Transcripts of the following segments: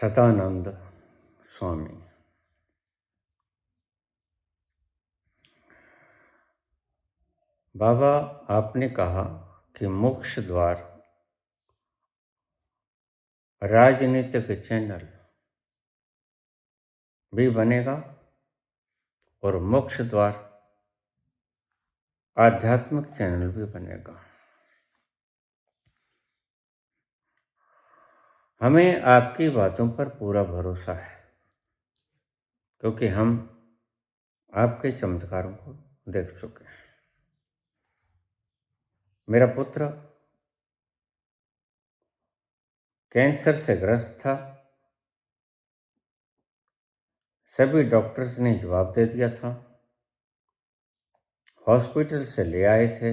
सदानंद स्वामी। बाबा, आपने कहा कि मोक्ष द्वार राजनीतिक चैनल भी बनेगा और मोक्ष द्वार आध्यात्मिक चैनल भी बनेगा। हमें आपकी बातों पर पूरा भरोसा है, क्योंकि हम आपके चमत्कारों को देख चुके हैं। मेरा पुत्र कैंसर से ग्रस्त था। सभी डॉक्टर्स ने जवाब दे दिया था। हॉस्पिटल से ले आए थे।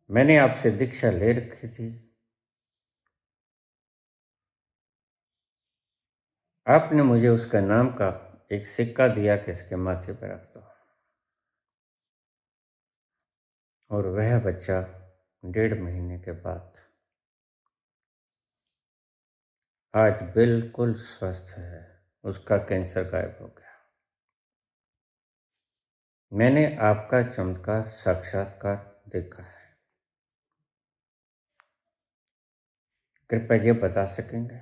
मैंने आपसे दीक्षा ले रखी थी। आपने मुझे उसका नाम का एक सिक्का दिया कि इसके माथे पर रख दो, और वह बच्चा 1.5 महीने के बाद आज बिल्कुल स्वस्थ है। उसका कैंसर गायब हो गया। मैंने आपका चमत्कार साक्षात्कार देखा है। कृपया ये बता सकेंगे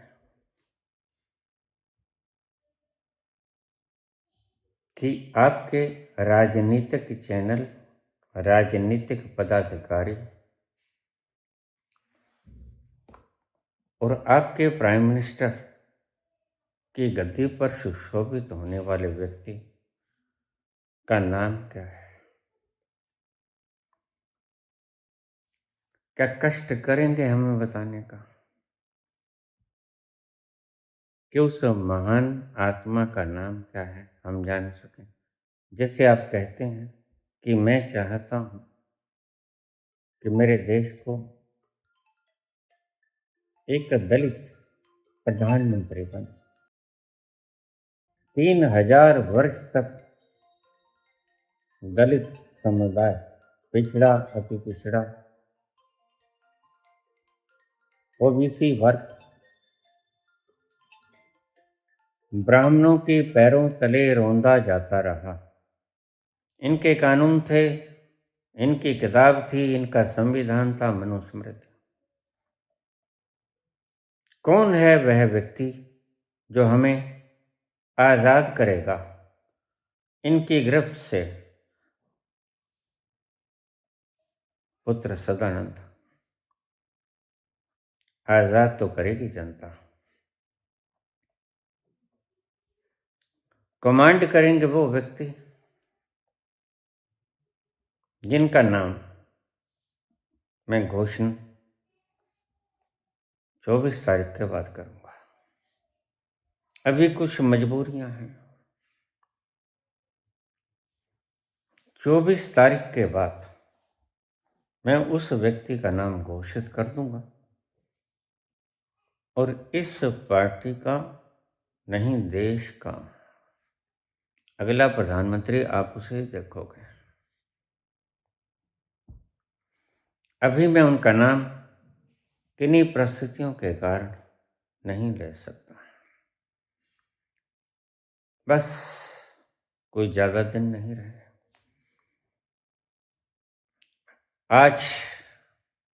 कि आपके राजनीतिक चैनल, राजनीतिक पदाधिकारी और आपके प्राइम मिनिस्टर की गद्दी पर सुशोभित होने वाले व्यक्ति का नाम क्या है? क्या कष्ट करेंगे हमें बताने का कि उस महान आत्मा का नाम क्या है, हम जान सकें। जैसे आप कहते हैं कि मैं चाहता हूं कि मेरे देश को एक दलित प्रधानमंत्री बने। 3000 वर्ष तक दलित समुदाय, पिछड़ा, अति पिछड़ा, ओबीसी वर्ग, ब्राह्मणों के पैरों तले रौंदा जाता रहा। इनके कानून थे, इनकी किताब थी, इनका संविधान था, मनुस्मृति। कौन है वह व्यक्ति जो हमें आजाद करेगा इनकी गिरफ्त से? पुत्र सदानंद। आजाद तो करेगी जनता। कमांड करेंगे वो व्यक्ति जिनका नाम मैं घोषणा 24 तारीख के बाद करूंगा। अभी कुछ मजबूरियां हैं। 24 तारीख के बाद मैं उस व्यक्ति का नाम घोषित कर दूंगा, और इस पार्टी का नहीं, देश का अगला प्रधानमंत्री आप उसे देखोगे। अभी मैं उनका नाम किन्हीं परिस्थितियों के कारण नहीं ले सकता। बस कोई ज्यादा दिन नहीं रहे। आज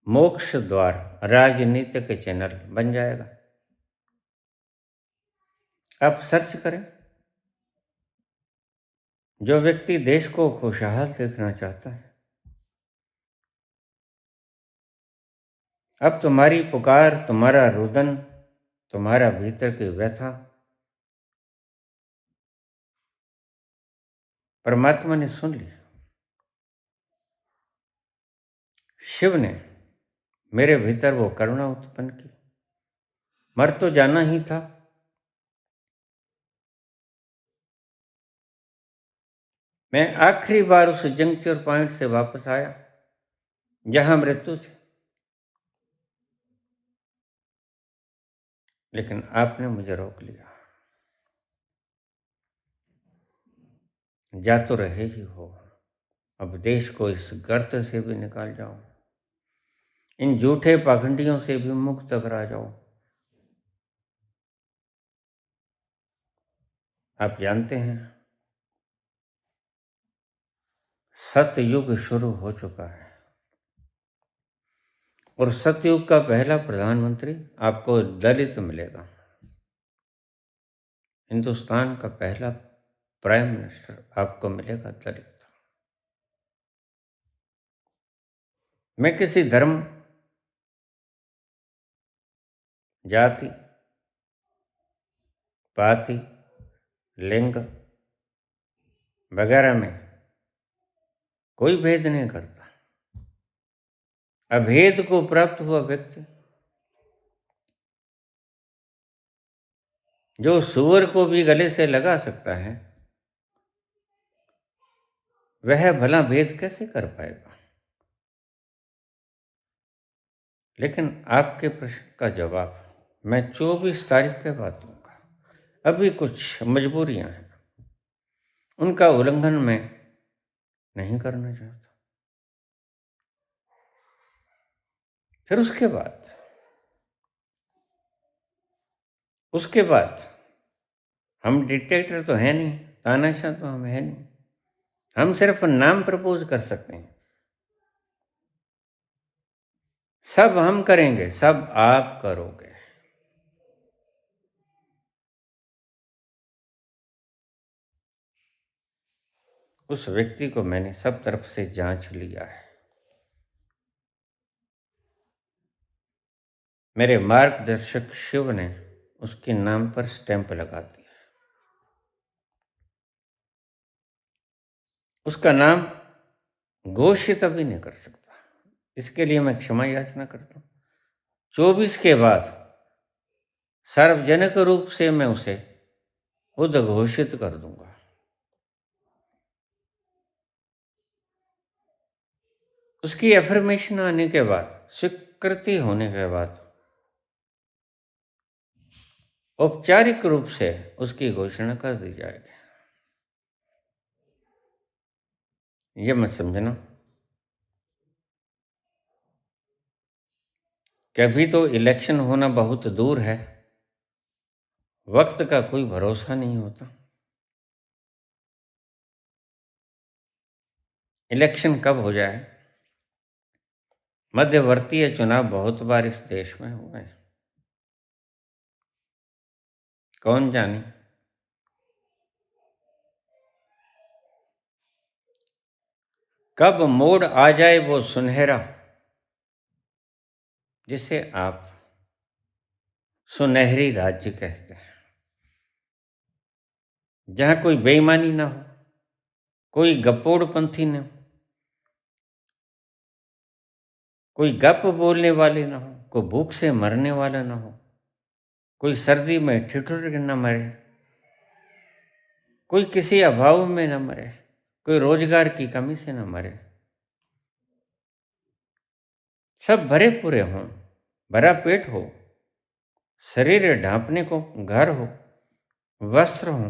मोक्ष द्वार राजनीतिक चैनल बन जाएगा। आप सर्च करें। जो व्यक्ति देश को खुशहाल देखना चाहता है, अब तुम्हारी पुकार, तुम्हारा रुदन, तुम्हारा भीतर की व्यथा परमात्मा ने सुन ली। शिव ने मेरे भीतर वो करुणा उत्पन्न की। मर तो जाना ही था। मैं आखिरी बार उस जंक्चर पॉइंट से वापस आया जहां मृत्यु थी, लेकिन आपने मुझे रोक लिया। जा तो रहे ही हो, अब देश को इस गर्त से भी निकाल जाओ। इन झूठे पाखंडियों से भी मुक्त करा जाओ। आप जानते हैं, सतयुग शुरू हो चुका है और सतयुग का पहला प्रधानमंत्री आपको दलित मिलेगा। हिंदुस्तान का पहला प्राइम मिनिस्टर आपको मिलेगा दलित। मैं किसी धर्म, जाति, पाति, लिंग वगैरह में कोई भेद नहीं करता। अभेद को प्राप्त हुआ व्यक्ति जो सूअर को भी गले से लगा सकता है, वह भला भेद कैसे कर पाएगा? लेकिन आपके प्रश्न का जवाब मैं 24 तारीख के बाद दूंगा। अभी कुछ मजबूरियां हैं, उनका उल्लंघन मैं नहीं करना चाहता। फिर उसके बाद हम डिक्टेटर तो है नहीं, तानाशाह तो हम है नहीं। हम सिर्फ नाम प्रपोज कर सकते हैं। सब हम करेंगे, सब आप करोगे। उस व्यक्ति को मैंने सब तरफ से जांच लिया है। मेरे मार्गदर्शक शिव ने उसके नाम पर स्टैंप लगा दिया। उसका नाम घोषित अभी नहीं कर सकता, इसके लिए मैं क्षमा याचना करता हूं। 24 के बाद सार्वजनिक रूप से मैं उसे उद्घोषित कर दूंगा। उसकी एफर्मेशन आने के बाद, स्वीकृति होने के बाद, औपचारिक रूप से उसकी घोषणा कर दी जाएगी। ये मत समझना कि अभी तो इलेक्शन होना बहुत दूर है, वक्त का कोई भरोसा नहीं होता। इलेक्शन कब हो जाए? मध्यवर्तीय चुनाव बहुत बार इस देश में हुए हैं, कौन जाने कब मोड़ आ जाए वो सुनहरा, जिसे आप सुनहरी राज्य कहते हैं, जहां कोई बेईमानी ना हो, कोई गपोड़पंथी न हो, कोई गप बोलने वाले ना हो, कोई भूख से मरने वाला ना हो, कोई सर्दी में ठिठुर के न मरे, कोई किसी अभाव में न मरे, कोई रोजगार की कमी से न मरे। सब भरे पूरे हों, भरा पेट हो, शरीर ढांपने को घर हो, वस्त्र हो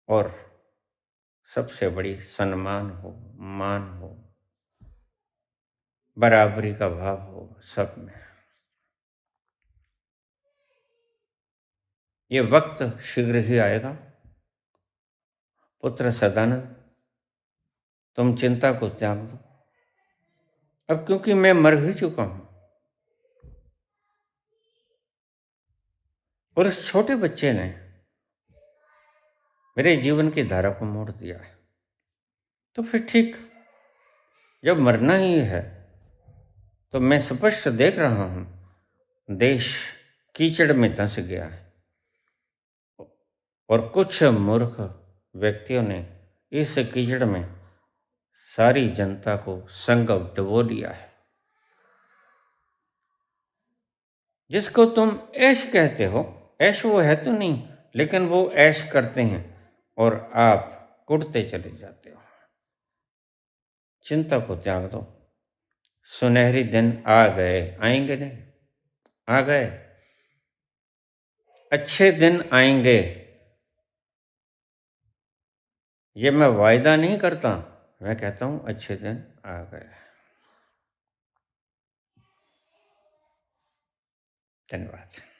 और सबसे बड़ी सम्मान हो, मान हो, बराबरी का भाव हो सब में। ये वक्त शीघ्र ही आएगा। पुत्र सदानंद, तुम चिंता को त्याग दो। अब क्योंकि मैं मर ही चुका हूं और उस छोटे बच्चे ने मेरे जीवन की धारा को मोड़ दिया है, तो फिर ठीक, जब मरना ही है तो मैं स्पष्ट देख रहा हूं, देश कीचड़ में धंस गया है और कुछ मूर्ख व्यक्तियों ने इस कीचड़ में सारी जनता को संगम डुबो दिया है। जिसको तुम ऐश कहते हो, ऐश वो है तो नहीं, लेकिन वो ऐश करते हैं और आप कुटते चले जाते हो। चिंता को त्याग दो, सुनहरी दिन आ गए, आएंगे नहीं, आ गए, अच्छे दिन आएंगे। ये मैं वायदा नहीं करता, मैं कहता हूं अच्छे दिन आ गए। धन्यवाद।